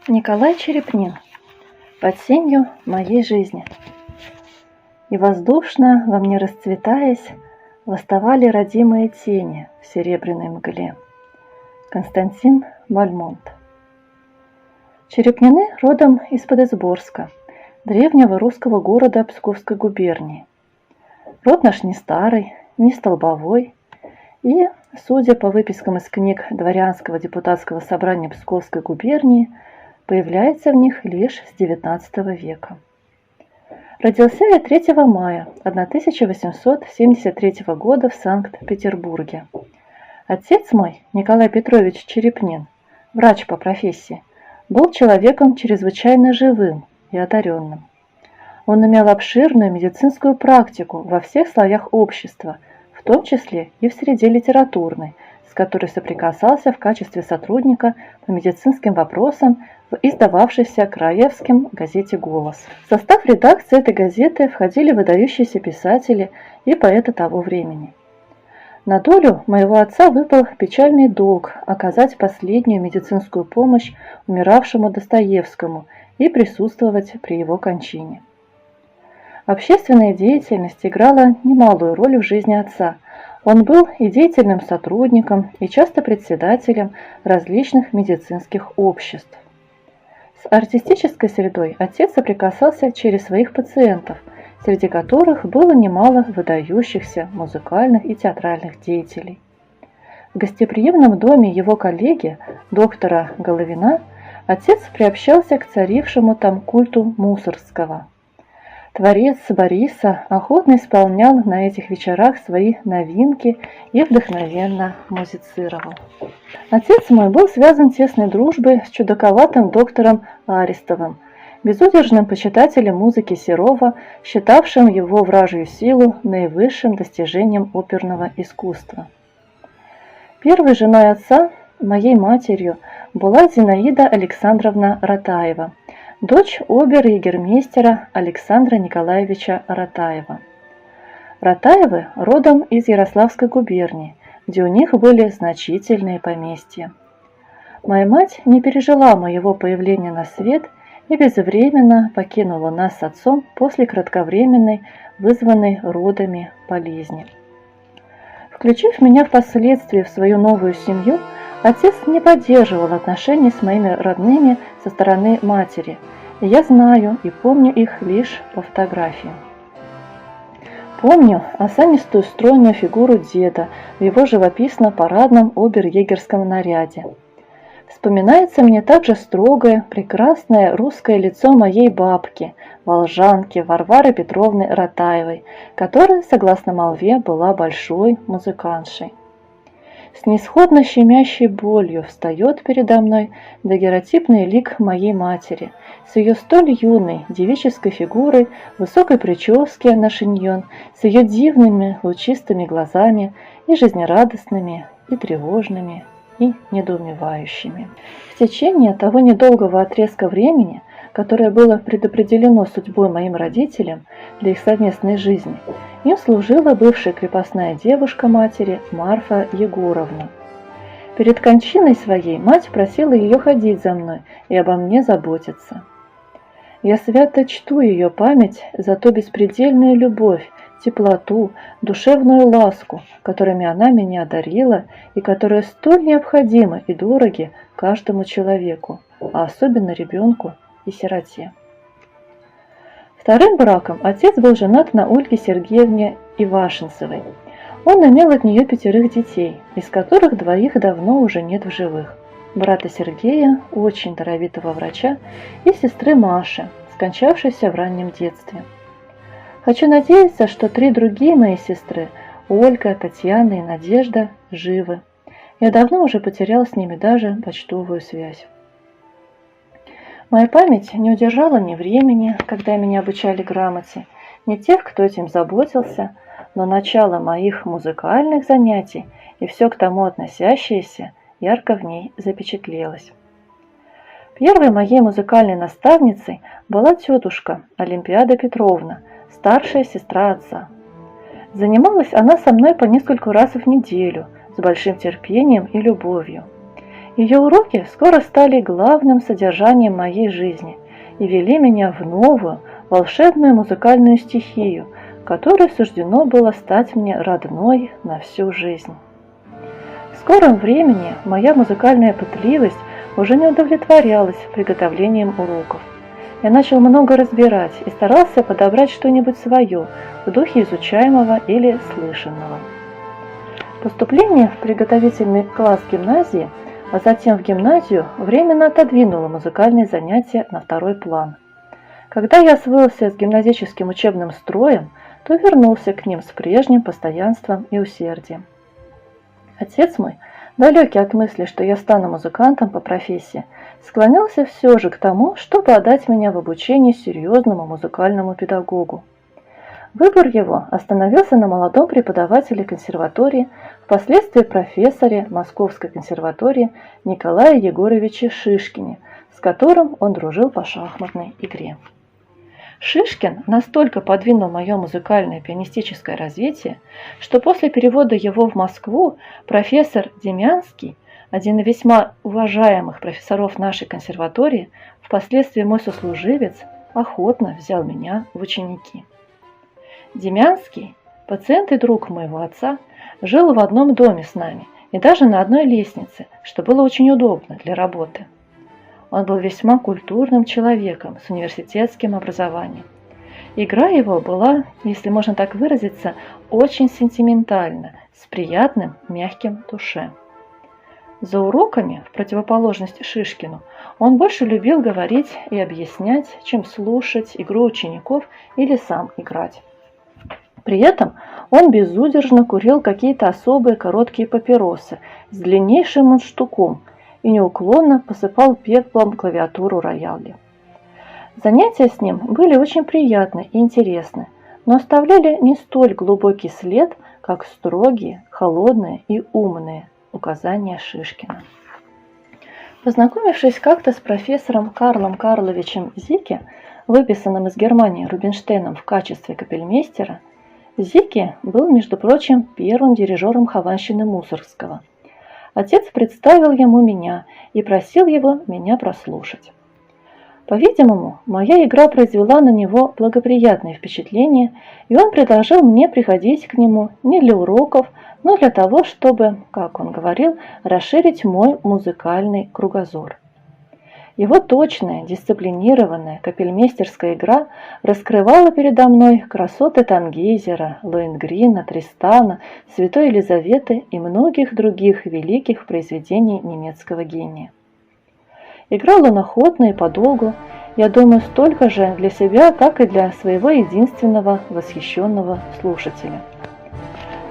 Николай Черепнин. Под сенью моей жизни. И воздушно, во мне расцветаясь, восставали родимые тени в серебряной мгле. Константин Бальмонт. Черепнины родом из-под Изборска, древнего русского города Псковской губернии. Род наш не старый, не столбовой, и, судя по выпискам из книг дворянского депутатского собрания Псковской губернии, появляется в них лишь с XIX века. Родился я 3 мая 1873 года в Санкт-Петербурге. Отец мой, Николай Петрович Черепнин, врач по профессии, был человеком чрезвычайно живым и одаренным. Он имел обширную медицинскую практику во всех слоях общества, в том числе и в среде литературной, с которой соприкасался в качестве сотрудника по медицинским вопросам в издававшейся Краевским газете «Голос». В состав редакции этой газеты входили выдающиеся писатели и поэты того времени. На долю моего отца выпал печальный долг оказать последнюю медицинскую помощь умиравшему Достоевскому и присутствовать при его кончине. Общественная деятельность играла немалую роль в жизни отца. Он был и деятельным сотрудником, и часто председателем различных медицинских обществ. С артистической средой отец соприкасался через своих пациентов, среди которых было немало выдающихся музыкальных и театральных деятелей. В гостеприимном доме его коллеги, доктора Головина, отец приобщался к царившему там культу Мусоргского. Творец Бориса охотно исполнял на этих вечерах свои новинки и вдохновенно музицировал. Отец мой был связан тесной дружбой с чудаковатым доктором Аристовым, безудержным почитателем музыки Серова, считавшим его вражью силу наивысшим достижением оперного искусства. Первой женой отца, моей матерью, была Зинаида Александровна Ратаева, дочь обер-егермейстера Александра Николаевича Ратаева. Ратаевы родом из Ярославской губернии, где у них были значительные поместья. Моя мать не пережила моего появления на свет и безвременно покинула нас с отцом после кратковременной, вызванной родами болезни. Включив меня впоследствии в свою новую семью, отец не поддерживал отношений с моими родными со стороны матери, и я знаю и помню их лишь по фотографии. Помню осанистую стройную фигуру деда в его живописно-парадном обер-егерском наряде. Вспоминается мне также строгое, прекрасное русское лицо моей бабки, волжанки Варвары Петровны Ратаевой, которая, согласно молве, была большой музыкантшей. С несходно щемящей болью встает передо мной дагеротипный лик моей матери, с ее столь юной девической фигурой, высокой прически на шиньон, с ее дивными лучистыми глазами и жизнерадостными, и тревожными, и недоумевающими. В течение того недолгого отрезка времени, которое было предопределено судьбой моим родителям для их совместной жизни, им служила бывшая крепостная девушка матери Марфа Егоровна. Перед кончиной своей мать просила ее ходить за мной и обо мне заботиться. Я свято чту ее память за ту беспредельную любовь, теплоту, душевную ласку, которыми она меня одарила и которые столь необходимы и дороги каждому человеку, а особенно ребенку и сироте. Вторым браком отец был женат на Ольге Сергеевне Ивашинцевой. Он имел от нее 5 детей, из которых 2 давно уже нет в живых. Брата Сергея, очень даровитого врача, и сестры Маши, скончавшейся в раннем детстве. Хочу надеяться, что 3 другие мои сестры, Ольга, Татьяна и Надежда, живы. Я давно уже потерял с ними даже почтовую связь. Моя память не удержала ни времени, когда меня обучали грамоте, ни тех, кто этим заботился, но начало моих музыкальных занятий и все к тому относящееся ярко в ней запечатлелось. Первой моей музыкальной наставницей была тетушка Олимпиада Петровна, старшая сестра отца. Занималась она со мной по нескольку раз в неделю, с большим терпением и любовью. Ее уроки скоро стали главным содержанием моей жизни и вели меня в новую, волшебную музыкальную стихию, которой суждено было стать мне родной на всю жизнь. В скором времени моя музыкальная пытливость уже не удовлетворялась приготовлением уроков. Я начал много разбирать и старался подобрать что-нибудь свое в духе изучаемого или слышанного. Поступление в приготовительный класс гимназии, а затем в гимназию, временно отодвинуло музыкальные занятия на второй план. Когда я освоился с гимназическим учебным строем, то вернулся к ним с прежним постоянством и усердием. Отец мой, далекий от мысли, что я стану музыкантом по профессии, склонялся все же к тому, чтобы отдать меня в обучение серьезному музыкальному педагогу. Выбор его остановился на молодом преподавателе консерватории, впоследствии профессоре Московской консерватории Николае Егоровиче Шишкине, с которым он дружил по шахматной игре. Шишкин настолько подвинул мое музыкальное пианистическое развитие, что после перевода его в Москву профессор Демянский, один из весьма уважаемых профессоров нашей консерватории, впоследствии мой сослуживец, охотно взял меня в ученики. Демянский, пациент и друг моего отца, жил в одном доме с нами и даже на одной лестнице, что было очень удобно для работы. Он был весьма культурным человеком с университетским образованием. Игра его была, если можно так выразиться, очень сентиментальна, с приятным мягким душе. За уроками, в противоположность Шишкину, он больше любил говорить и объяснять, чем слушать игру учеников или сам играть. При этом он безудержно курил какие-то особые короткие папиросы с длиннейшим мундштуком и неуклонно посыпал пеплом клавиатуру рояля. Занятия с ним были очень приятны и интересны, но оставляли не столь глубокий след, как строгие, холодные и умные указания Шишкина. Познакомившись как-то с профессором Карлом Карловичем Зике, выписанным из Германии Рубинштейном в качестве капельмейстера, Зике был, между прочим, первым дирижером Хованщины Мусоргского. Отец представил ему меня и просил его меня прослушать. По-видимому, моя игра произвела на него благоприятное впечатление, и он предложил мне приходить к нему не для уроков, но для того, чтобы, как он говорил, расширить мой музыкальный кругозор. Его точная, дисциплинированная капельмейстерская игра раскрывала передо мной красоты Тангейзера, Лоенгрина, Тристана, Святой Елизаветы и многих других великих произведений немецкого гения. Играл он охотно и подолгу, я думаю, столько же для себя, как и для своего единственного восхищенного слушателя.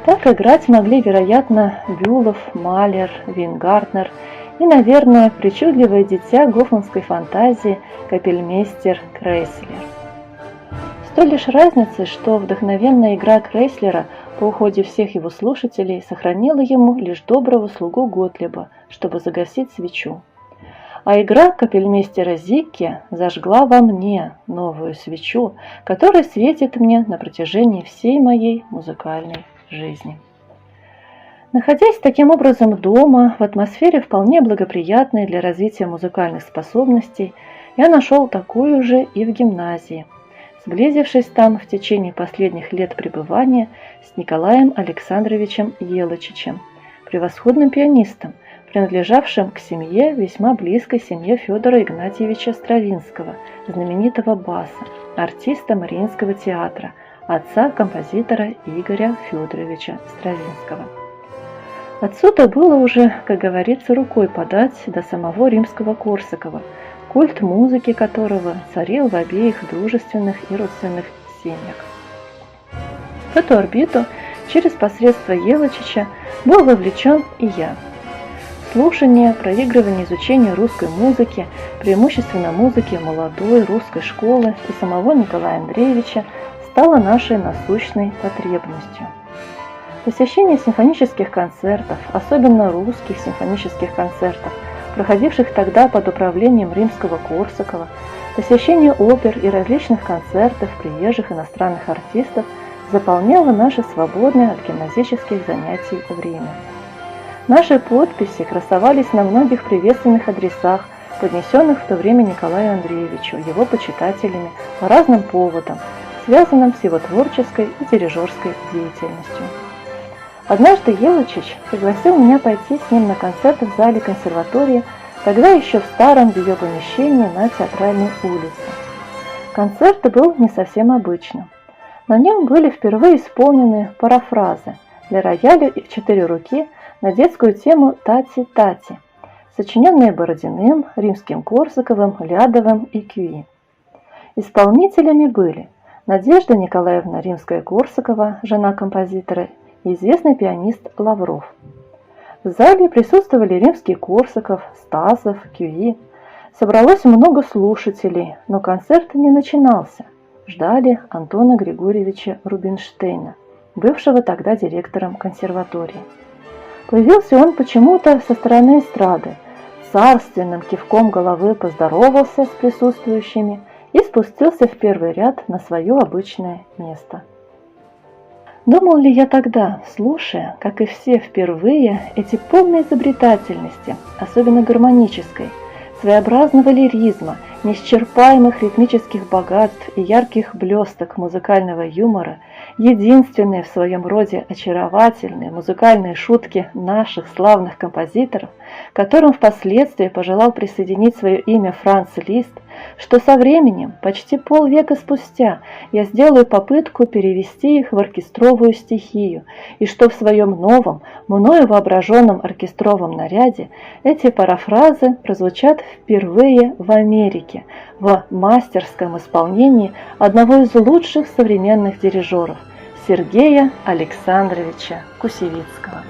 Так играть могли, вероятно, Бюлов, Малер, Вейнгартнер и, наверное, причудливое дитя гофманской фантазии капельмейстер Крейслер. С той лишь разницей, что вдохновенная игра Крейслера по уходе всех его слушателей сохранила ему лишь доброго слугу Готлиба, чтобы загасить свечу. А игра капельмейстера Зикке зажгла во мне новую свечу, которая светит мне на протяжении всей моей музыкальной жизни. Находясь таким образом дома, в атмосфере вполне благоприятной для развития музыкальных способностей, я нашел такую же и в гимназии, сблизившись там в течение последних лет пребывания с Николаем Александровичем Елочичем, превосходным пианистом, принадлежавшим к семье, весьма близкой семье Федора Игнатьевича Стравинского, знаменитого баса, артиста Мариинского театра, отца композитора Игоря Федоровича Стравинского. Отсюда было уже, как говорится, рукой подать до самого римского Корсакова, культ музыки которого царил в обеих дружественных и родственных семьях. В эту орбиту через посредство Елочича был вовлечен и я. Слушание, проигрывание, изучение русской музыки, преимущественно музыки молодой русской школы и самого Николая Андреевича, стало нашей насущной потребностью. Посещение симфонических концертов, особенно русских симфонических концертов, проходивших тогда под управлением римского Корсакова, посещение опер и различных концертов приезжих иностранных артистов заполняло наше свободное от гимназических занятий время. Наши подписи красовались на многих приветственных адресах, поднесенных в то время Николаю Андреевичу, его почитателями, по разным поводам, связанным с его творческой и дирижерской деятельностью. Однажды Елучич пригласил меня пойти с ним на концерт в зале консерватории, тогда еще в старом ее помещении на Театральной улице. Концерт был не совсем обычным. На нем были впервые исполнены парафразы для рояля и в 4 руки на детскую тему «Тати-Тати», сочиненные Бородиным, Римским-Корсаковым, Лядовым и Кюи. Исполнителями были Надежда Николаевна Римская-Корсакова, жена композитора, и известный пианист Лавров. В зале присутствовали Римский-Корсаков, Стасов, Кюи. Собралось много слушателей, но концерт не начинался. Ждали Антона Григорьевича Рубинштейна, бывшего тогда директором консерватории. Появился он почему-то со стороны эстрады, царственным кивком головы поздоровался с присутствующими и спустился в первый ряд на свое обычное место. Думал ли я тогда, слушая, как и все впервые, эти полные изобретательности, особенно гармонической, своеобразного лиризма, неисчерпаемых ритмических богатств и ярких блесток музыкального юмора, единственные в своем роде очаровательные музыкальные шутки наших славных композиторов, которым впоследствии пожелал присоединить свое имя Франц Лист, что со временем, почти полвека спустя, я сделаю попытку перевести их в оркестровую стихию, и что в своем новом, мною воображенном оркестровом наряде эти парафразы прозвучат впервые в Америке, в мастерском исполнении одного из лучших современных дирижеров Сергея Александровича Кусевицкого.